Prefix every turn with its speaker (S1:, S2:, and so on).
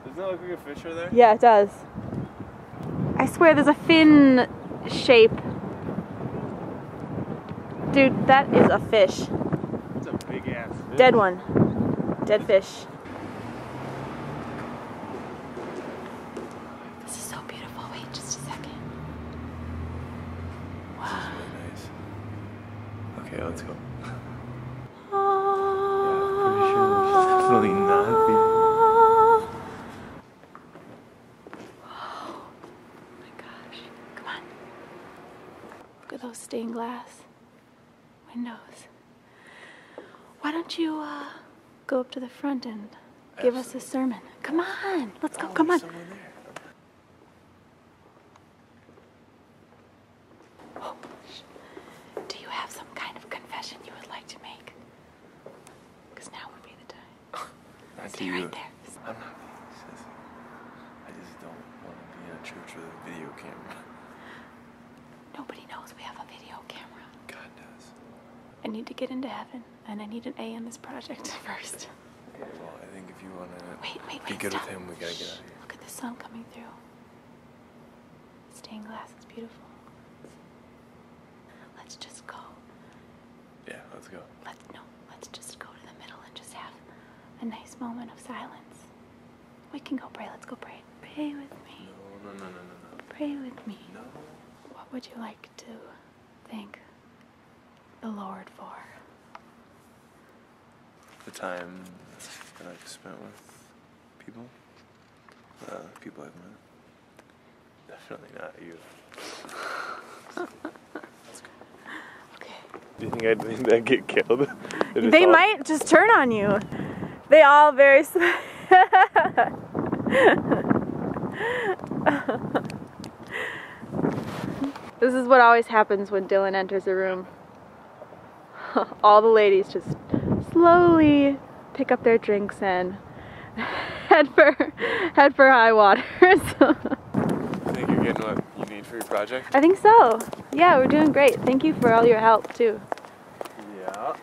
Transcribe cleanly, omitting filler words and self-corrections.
S1: Doesn't that look like a fish right there?
S2: Yeah, it does. I swear there's a fin shape. Dude, that is a fish.
S1: It's a big ass fish.
S2: Dead one. Dead fish. This is so beautiful. Wait just a second. Wow.
S1: This is really nice. Okay, let's go.
S2: Oh
S1: Pretty sure there's definitely not
S2: my gosh. Come on. Look at those stained glass windows. Why don't you go up to the front and give us a sermon? Come on. Let's go. Come on. Oh, do you have some kind of confession you would like to make? Because now would be the time. Stay right there.
S1: I'm not being sissy. I just don't want to be in a church with a video camera.
S2: Nobody knows we have a video camera.
S1: God does.
S2: I need to get into heaven, and I need an A in this project first.
S1: Okay, well, I think if you want to
S2: Wait,
S1: good
S2: stop.
S1: with him, we gotta get out of here.
S2: Look at the sun coming through. Stained glass is beautiful. Let's just go.
S1: Yeah, let's go.
S2: Let's just go to the middle and just have a nice moment of silence. We can go pray. Let's go pray. Pray with me.
S1: No.
S2: Pray with me.
S1: No.
S2: What would you like to thank the Lord for?
S1: The time that I've spent with people. People I've met. Definitely not you. Let's go.
S2: Okay.
S1: Do you think I'd get killed?
S2: They might just turn on you. They all very. This is what always happens when Dylan enters a room. All the ladies just slowly pick up their drinks and head for high waters.
S1: Think you're getting what you need for your project?
S2: I think so. Yeah, we're doing great. Thank you for all your help too.
S1: Yeah.